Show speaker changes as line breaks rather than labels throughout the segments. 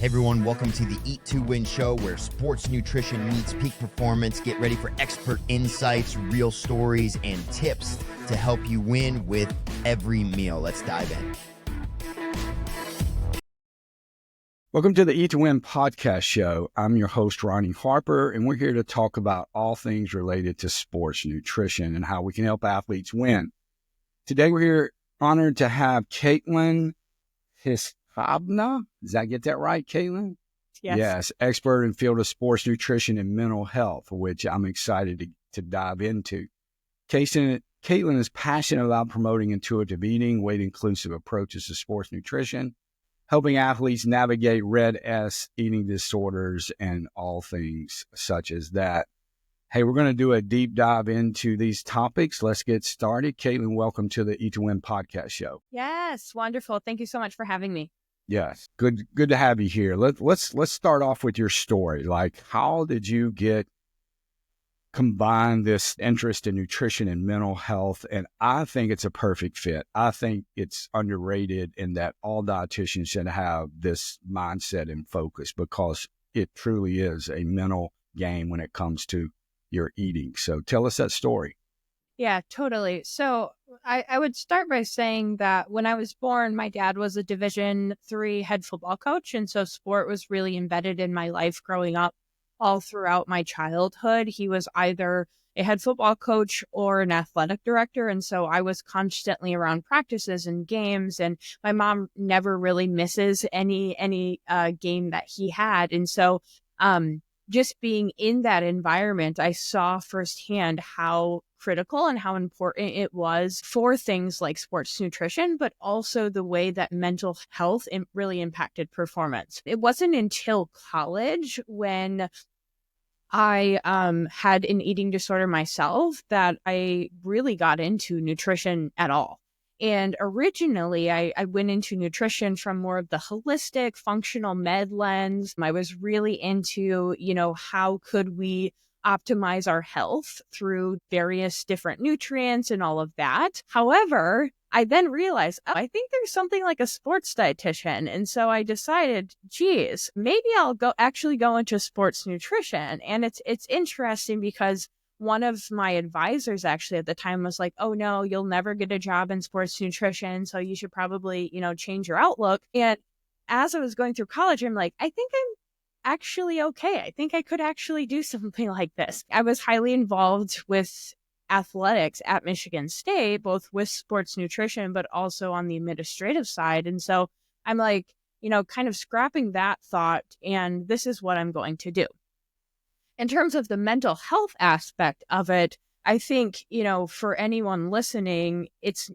Hey everyone, welcome to the Eat to Win show where sports nutrition meets peak performance. Get ready for expert insights, real stories, and tips to help you win with every meal. Let's dive in.
Welcome to the Eat to Win podcast show. I'm your host, Ronnie Harper, and we're here to talk about all things related to sports nutrition and how we can help athletes win. Today we're here honored to have Kaitlyn Pscodna. Does that get that right, Kaitlyn? Yes, expert in field of sports nutrition and mental health, which I'm excited to dive into. Kaitlyn is passionate about promoting intuitive eating, weight-inclusive approaches to sports nutrition, helping athletes navigate red S eating disorders and all things such as that. Hey, we're going to do a deep dive into these topics. Let's get started. Kaitlyn, welcome to the Eat to Win podcast show.
Yes, wonderful. Thank you so much for having me.
Yes, good to have you here. Let's start off with your story. Like, how did you combine this interest in nutrition and mental health? And I think it's a perfect fit. I think it's underrated in that all dietitians should have this mindset and focus because it truly is a mental game when it comes to your eating. So tell us that story.
Yeah, totally. So I would start by saying that when I was born, my dad was a Division III head football coach. And so sport was really embedded in my life growing up. All throughout my childhood, he was either a head football coach or an athletic director. And so I was constantly around practices and games, and my mom never really misses any game that he had. And so just being in that environment, I saw firsthand how critical and how important it was for things like sports nutrition, but also the way that mental health really impacted performance. It wasn't until college when I had an eating disorder myself that I really got into nutrition at all. And originally, I went into nutrition from more of the holistic, functional med lens. I was really into, how could we optimize our health through various different nutrients and all of that. However, I then realized, I think there's something like a sports dietitian. And so I decided, geez, maybe I'll go into sports nutrition. And it's interesting because one of my advisors actually at the time was like, oh no, you'll never get a job in sports nutrition. So you should probably, change your outlook. And as I was going through college, I'm like, I think I'm actually okay. I think I could actually do something like this. I was highly involved with athletics at Michigan State, both with sports nutrition, but also on the administrative side. And so I'm like, kind of scrapping that thought, and this is what I'm going to do. In terms of the mental health aspect of it, I think, for anyone listening, it's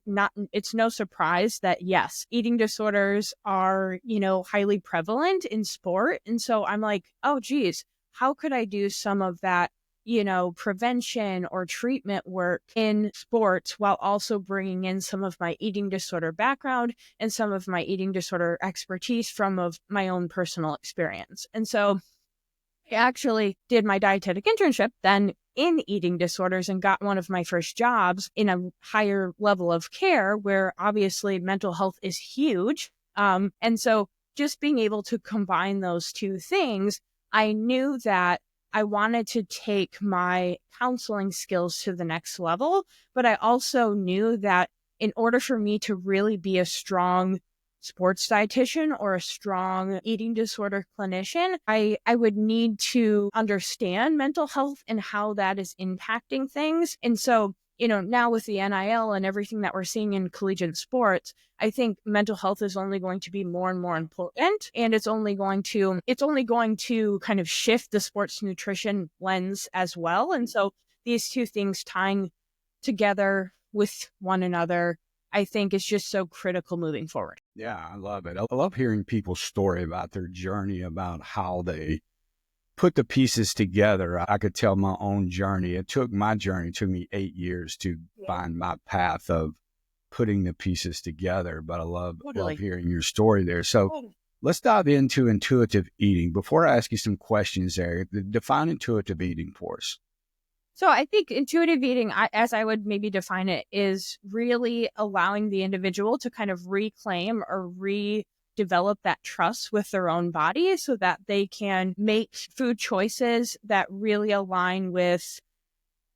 no surprise that yes, eating disorders are, highly prevalent in sport. And so I'm like, oh, geez, how could I do some of that, prevention or treatment work in sports while also bringing in some of my eating disorder background and some of my eating disorder expertise from my own personal experience. And so I actually did my dietetic internship then in eating disorders and got one of my first jobs in a higher level of care where obviously mental health is huge. And so just being able to combine those two things, I knew that I wanted to take my counseling skills to the next level, but I also knew that in order for me to really be a strong sports dietitian or a strong eating disorder clinician, I would need to understand mental health and how that is impacting things. And so, now with the NIL and everything that we're seeing in collegiate sports, I think mental health is only going to be more and more important. And it's only going to kind of shift the sports nutrition lens as well. And so these two things tying together with one another, I think is just so critical moving forward.
Yeah, I love it. I love hearing people's story about their journey, about how they put the pieces together. I could tell my own journey. It took me 8 years to find my path of putting the pieces together. But I love hearing your story there. So let's dive into intuitive eating. Before I ask you some questions there, define intuitive eating for us.
So I think intuitive eating, as I would maybe define it, is really allowing the individual to kind of reclaim or develop that trust with their own body so that they can make food choices that really align with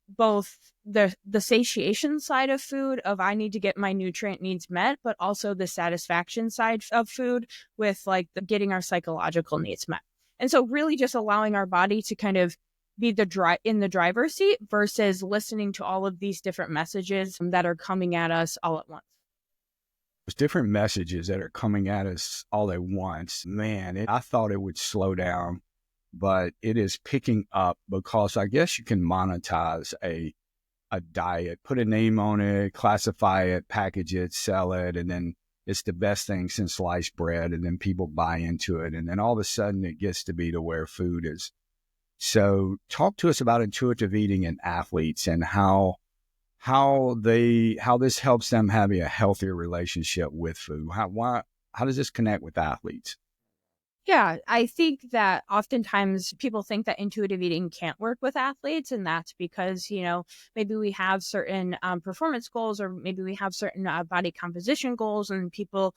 both the satiation side of food of I need to get my nutrient needs met, but also the satisfaction side of food with like the getting our psychological needs met. And so really just allowing our body to kind of be in the driver's seat versus listening to all of these different messages that are coming at us all at once.
There's different messages that are coming at us all at once. Man, I thought it would slow down, but it is picking up because I guess you can monetize a diet, put a name on it, classify it, package it, sell it, and then it's the best thing since sliced bread, and then people buy into it, and then all of a sudden it gets to be to where food is. So talk to us about intuitive eating in athletes and how this helps them have a healthier relationship with food. How does this connect with athletes?
Yeah, I think that oftentimes people think that intuitive eating can't work with athletes, and that's because, maybe we have certain performance goals, or maybe we have certain body composition goals, and people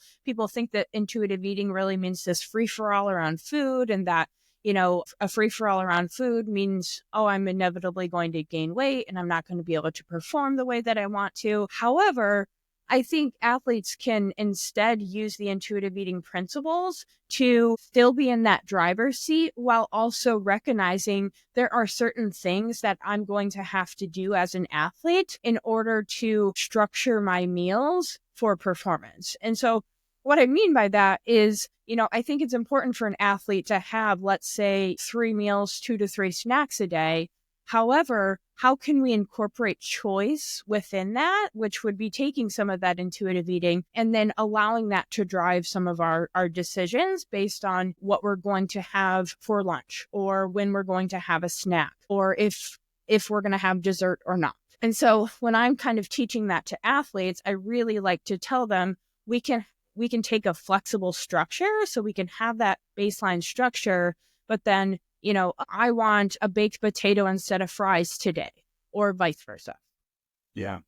think that intuitive eating really means this free-for-all around food, and that, a free-for-all around food means, oh, I'm inevitably going to gain weight, and I'm not going to be able to perform the way that I want to. However, I think athletes can instead use the intuitive eating principles to still be in that driver's seat while also recognizing there are certain things that I'm going to have to do as an athlete in order to structure my meals for performance. And so what I mean by that is, I think it's important for an athlete to have, let's say, 3 meals, 2 to 3 snacks a day. However, how can we incorporate choice within that, which would be taking some of that intuitive eating and then allowing that to drive some of our decisions based on what we're going to have for lunch, or when we're going to have a snack, or if we're going to have dessert or not. And so when I'm kind of teaching that to athletes, I really like to tell them we can take a flexible structure, so we can have that baseline structure, but then I want a baked potato instead of fries today, or vice versa.
Yeah.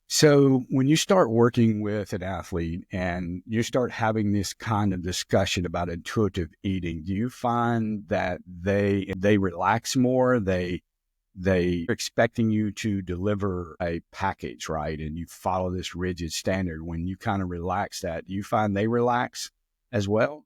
So when you start working with an athlete and you start having this kind of discussion about intuitive eating, do you find that they relax more? They expecting you to deliver a package, right? And you follow this rigid standard. When you kind of relax that, do you find they relax as well?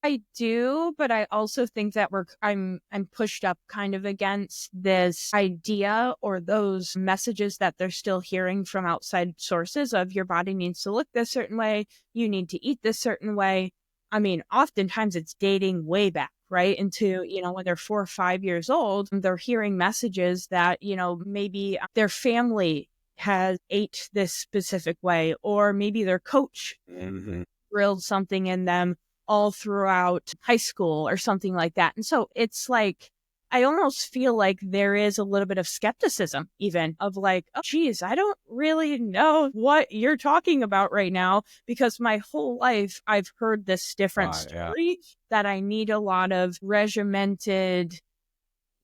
I do, but I also think that I'm pushed up kind of against this idea or those messages that they're still hearing from outside sources of your body needs to look this certain way, you need to eat this certain way. I mean, oftentimes it's dating way back, right? Into, when they're 4 or 5 years old, they're hearing messages that, maybe their family has ate this specific way, or maybe their coach drilled something in them all throughout high school or something like that. And so it's like, I almost feel like there is a little bit of skepticism even of like, oh, geez, I don't really know what you're talking about right now, because my whole life I've heard this different story that I need a lot of regimented,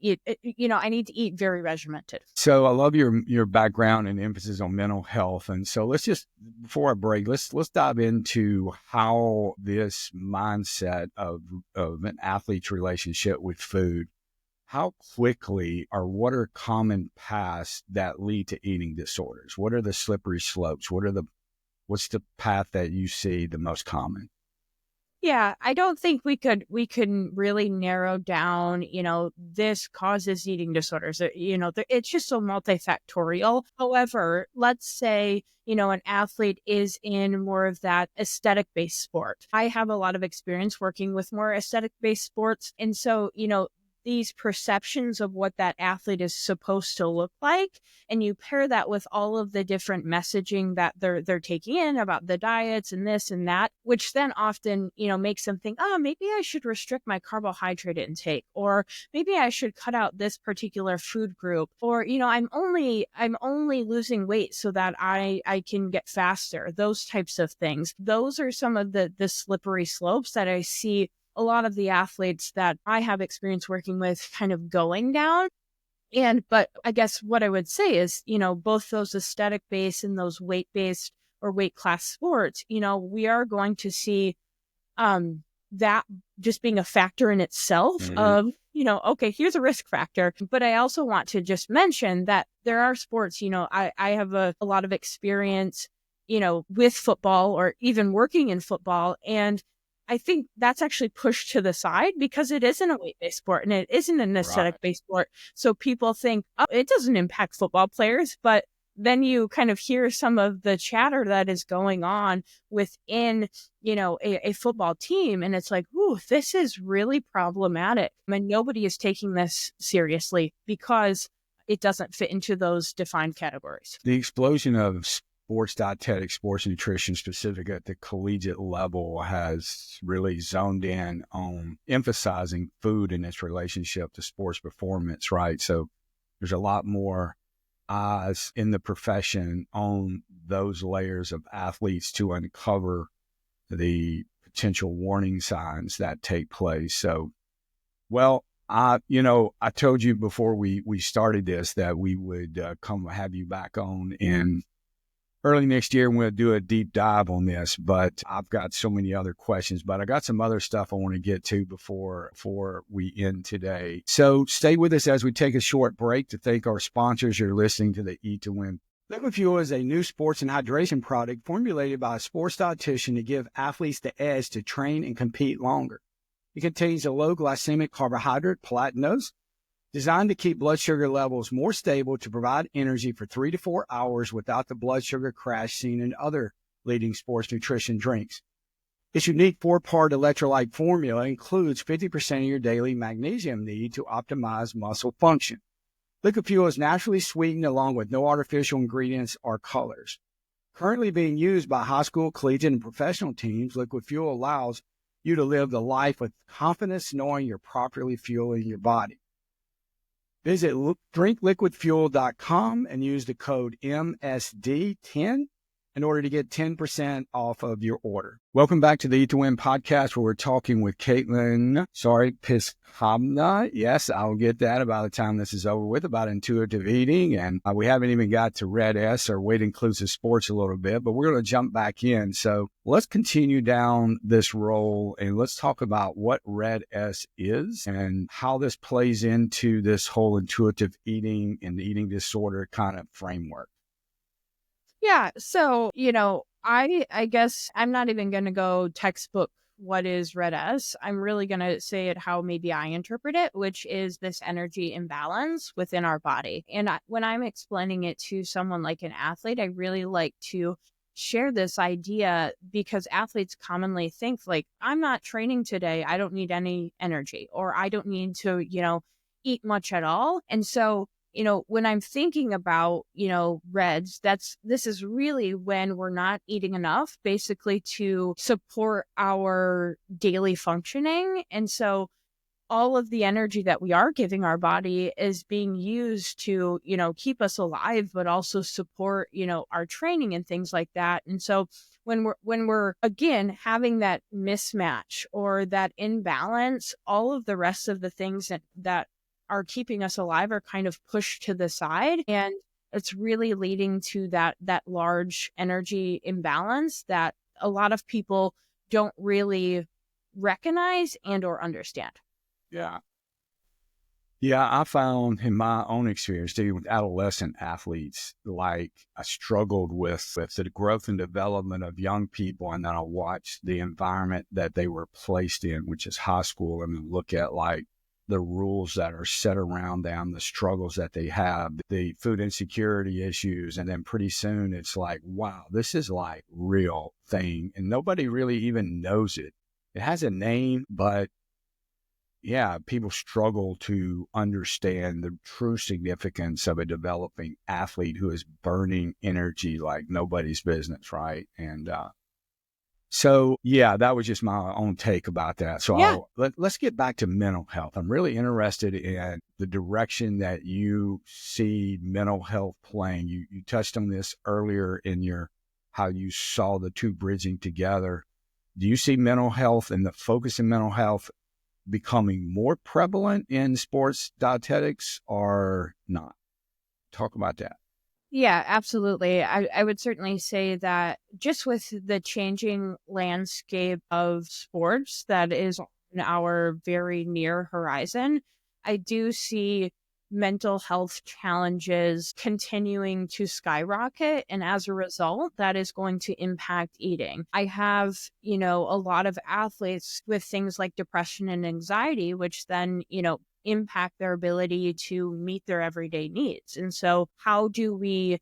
I need to eat very regimented.
So I love your background and emphasis on mental health. And so let's just, before I break, let's dive into how this mindset of an athlete's relationship with food, how quickly, or what are common paths that lead to eating disorders? What are the slippery slopes? What's the path that you see the most common?
Yeah, I don't think we can really narrow down, this causes eating disorders. It's just so multifactorial. However, let's say, an athlete is in more of that aesthetic-based sport. I have a lot of experience working with more aesthetic-based sports. And so, these perceptions of what that athlete is supposed to look like, and you pair that with all of the different messaging that they're taking in about the diets and this and that, which then often, makes them think, oh, maybe I should restrict my carbohydrate intake, or maybe I should cut out this particular food group, or, I'm only losing weight so that I can get faster, those types of things. Those are some of the slippery slopes that I see a lot of the athletes that I have experience working with kind of going down. But I guess what I would say is, both those aesthetic based and those weight based or weight class sports, we are going to see that just being a factor in itself of, okay, here's a risk factor. But I also want to just mention that there are sports, I have a lot of experience, with football or even working in football. And I think that's actually pushed to the side because it isn't a weight-based sport and it isn't an aesthetic-based sport. So people think, oh, it doesn't impact football players, but then you kind of hear some of the chatter that is going on within, a football team. And it's like, ooh, this is really problematic. And nobody is taking this seriously because it doesn't fit into those defined categories.
The explosion of sports dietetics, sports nutrition, specific at the collegiate level, has really zoned in on emphasizing food and its relationship to sports performance, right? So there's a lot more eyes in the profession on those layers of athletes to uncover the potential warning signs that take place. So, well, I told you before we started this that we would come have you back on in early next year, and we'll do a deep dive on this, but I've got so many other questions, but I got some other stuff I want to get to before we end today. So stay with us as we take a short break to thank our sponsors. You're listening to the Eat to Win. Liquid Fuel is a new sports and hydration product formulated by a sports dietitian to give athletes the edge to train and compete longer. It contains a low glycemic carbohydrate, platinose, designed to keep blood sugar levels more stable to provide energy for 3 to 4 hours without the blood sugar crash seen in other leading sports nutrition drinks. Its unique 4-part electrolyte formula includes 50% of your daily magnesium need to optimize muscle function. Liquid Fuel is naturally sweetened along with no artificial ingredients or colors. Currently being used by high school, collegiate, and professional teams, Liquid Fuel allows you to live the life with confidence knowing you're properly fueling your body. Visit drinkliquidfuel.com and use the code MSD10 in order to get 10% off of your order. Welcome back to the Eat to Win podcast, where we're talking with Kaitlyn Pscodna. Yes, I'll get that by the time this is over with, about intuitive eating. And we haven't even got to Red S or weight inclusive sports a little bit, but we're going to jump back in. So let's continue down this roll and let's talk about what Red S is and how this plays into this whole intuitive eating and eating disorder kind of framework.
Yeah. So, I guess I'm not even going to go textbook what is Red S. I'm really going to say it how maybe I interpret it, which is this energy imbalance within our body. And when I'm explaining it to someone like an athlete, I really like to share this idea because athletes commonly think like, I'm not training today. I don't need any energy, or I don't need to, eat much at all. And so when I'm thinking about, REDS, this is really when we're not eating enough, basically to support our daily functioning. And so all of the energy that we are giving our body is being used to, keep us alive, but also support, our training and things like that. And so when we're again having that mismatch or that imbalance, all of the rest of the things that are keeping us alive are kind of pushed to the side. And it's really leading to that large energy imbalance that a lot of people don't really recognize and or understand.
Yeah. Yeah, I found in my own experience dealing with adolescent athletes, like I struggled with the growth and development of young people. And then I watched the environment that they were placed in, which is high school, and then look at like the rules that are set around them, the struggles that they have, the food insecurity issues. And then pretty soon it's like, wow, this is like real thing. And nobody really even knows it. It has a name, but yeah, people struggle to understand the true significance of a developing athlete who is burning energy like nobody's business, right? And so, yeah, that was just my own take about that. So
Yeah.
Let's get back to mental health. I'm really interested in the direction that you see mental health playing. You touched on this earlier in how you saw the two bridging together. Do you see mental health and the focus in mental health becoming more prevalent in sports dietetics or not? Talk about that.
Yeah, absolutely. I would certainly say that just with the changing landscape of sports that is on our very near horizon, I do see mental health challenges continuing to skyrocket. And as a result, that is going to impact eating. I have, a lot of athletes with things like depression and anxiety, which then, impact their ability to meet their everyday needs. And so how do we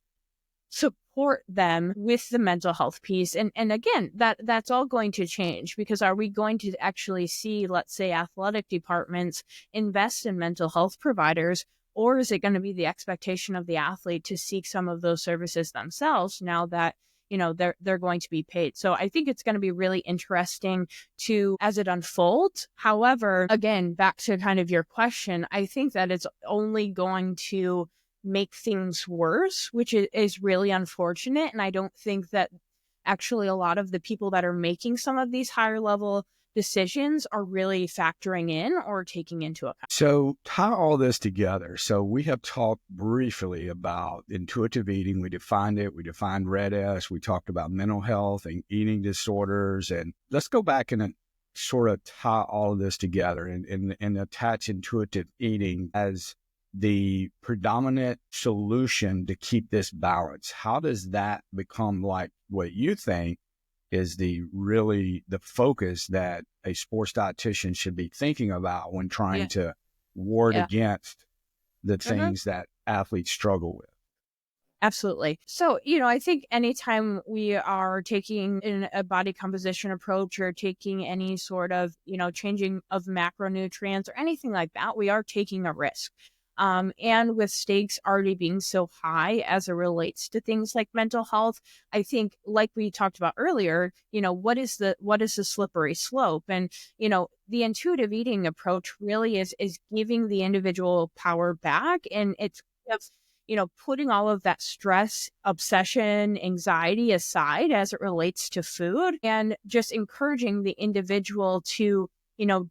support them with the mental health piece? And again, that's all going to change, because are we going to actually see, let's say, athletic departments invest in mental health providers, or is it going to be the expectation of the athlete to seek some of those services themselves now that they're going to be paid? So I think it's going to be really interesting to as it unfolds. However, again, back to kind of your question, I think that it's only going to make things worse, which is really unfortunate. And I don't think that actually a lot of the people that are making some of these higher level decisions are really factoring in or taking into account.
So tie all this together. So we have talked briefly about intuitive eating. We defined it. We defined Red S. We talked about mental health and eating disorders. And let's go back and sort of tie all of this together and attach intuitive eating as the predominant solution to keep this balance. How does that become like what you think is the focus that a sports dietitian should be thinking about when trying to ward against the things that athletes struggle with?
Absolutely. So, I think anytime we are taking a body composition approach or taking any sort of, changing of macronutrients or anything like that, we are taking a risk. And with stakes already being so high as it relates to things like mental health, I think, like we talked about earlier, what is the slippery slope? And, the intuitive eating approach really is giving the individual power back. And it's putting all of that stress, obsession, anxiety aside as it relates to food, and just encouraging the individual to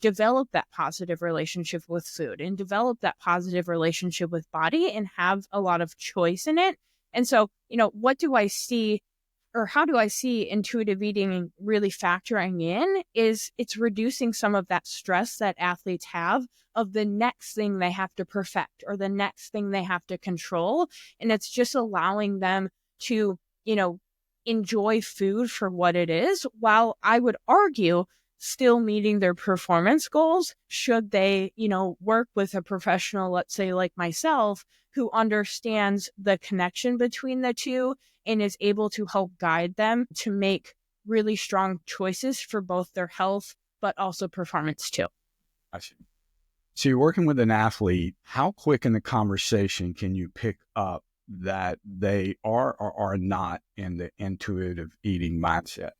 develop that positive relationship with food and develop that positive relationship with body and have a lot of choice in it. And so, what do I see, or how do I see intuitive eating really factoring in is it's reducing some of that stress that athletes have of the next thing they have to perfect or the next thing they have to control. And it's just allowing them to, enjoy food for what it is, while I would argue still meeting their performance goals should they, work with a professional, let's say like myself, who understands the connection between the two and is able to help guide them to make really strong choices for both their health, but also performance too.
I see. So you're working with an athlete. How quick in the conversation can you pick up that they are or are not in the intuitive eating mindset?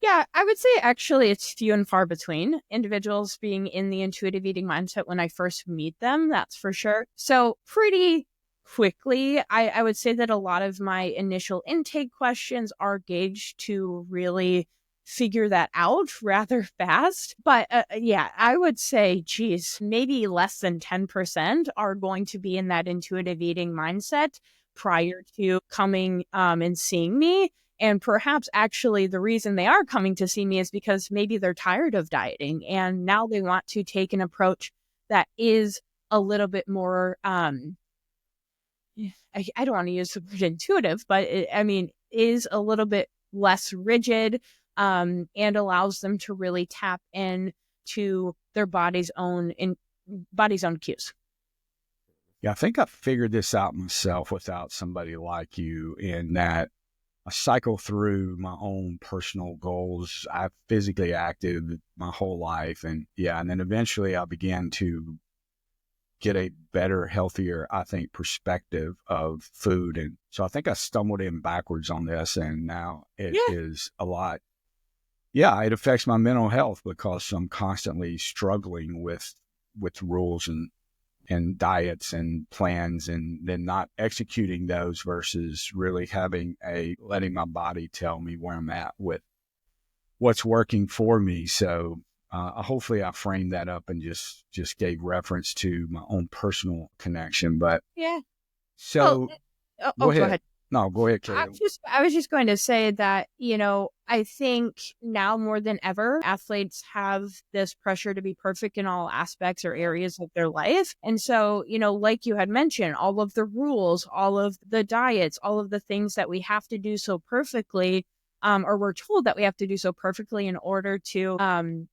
Yeah, I would say actually it's few and far between individuals being in the intuitive eating mindset when I first meet them, that's for sure. So pretty quickly, I would say that a lot of my initial intake questions are gauged to really figure that out rather fast. But yeah, I would say, geez, maybe less than 10% are going to be in that intuitive eating mindset prior to coming and seeing me. And perhaps actually the reason they are coming to see me is because maybe they're tired of dieting and now they want to take an approach that is a little bit more, I don't want to use the word intuitive, but is a little bit less rigid and allows them to really tap in to their body's own cues.
Yeah, I think I figured this out myself without somebody like you, in that I cycle through my own personal goals. I've physically acted my whole life. And then eventually I began to get a better, healthier, I think, perspective of food. And so I think I stumbled in backwards on this, and now it is a lot. Yeah, it affects my mental health because I'm constantly struggling with rules and diets and plans, and then not executing those versus really letting my body tell me where I'm at with what's working for me. So hopefully I framed that up and just gave reference to my own personal connection. But
Yeah.
so
Go ahead.
No, go ahead,
I
Kaitlyn.
I was just going to say that, I think now more than ever, athletes have this pressure to be perfect in all aspects or areas of their life. And so, like you had mentioned, all of the rules, all of the diets, all of the things that we have to do so perfectly, or we're told that we have to do so perfectly in order to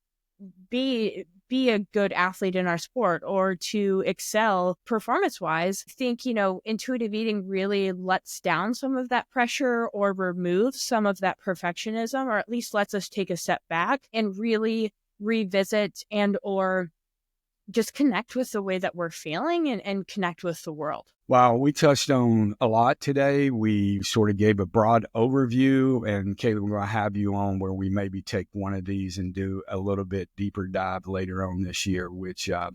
be a good athlete in our sport or to excel performance wise. I think, intuitive eating really lets down some of that pressure or removes some of that perfectionism, or at least lets us take a step back and really revisit and or just connect with the way that we're feeling and connect with the world.
Wow, we touched on a lot today. We sort of gave a broad overview, and Kaitlyn, we're going to have you on where we maybe take one of these and do a little bit deeper dive later on this year, which I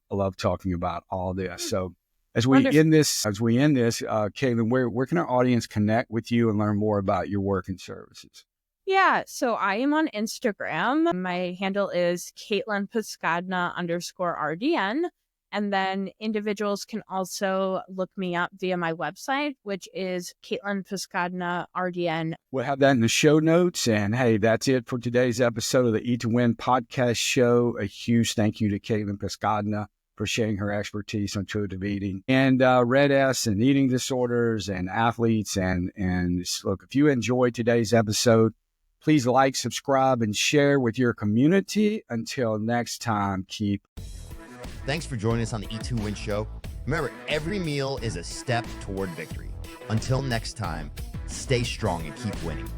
love talking about all this. So as we end this, Kaitlyn, where can our audience connect with you and learn more about your work and services?
Yeah, so I am on Instagram. My handle is Kaitlyn Pscodna _RDN. And then individuals can also look me up via my website, which is Kaitlyn Pscodna RDN.
We'll have that in the show notes. And hey, that's it for today's episode of the Eat to Win podcast show. A huge thank you to Kaitlyn Pscodna for sharing her expertise on intuitive eating and Red S and eating disorders and athletes. And look, if you enjoyed today's episode, please like, subscribe, and share with your community. Until next time,
Thanks for joining us on the Eat to Win show. Remember, every meal is a step toward victory. Until next time, stay strong and keep winning.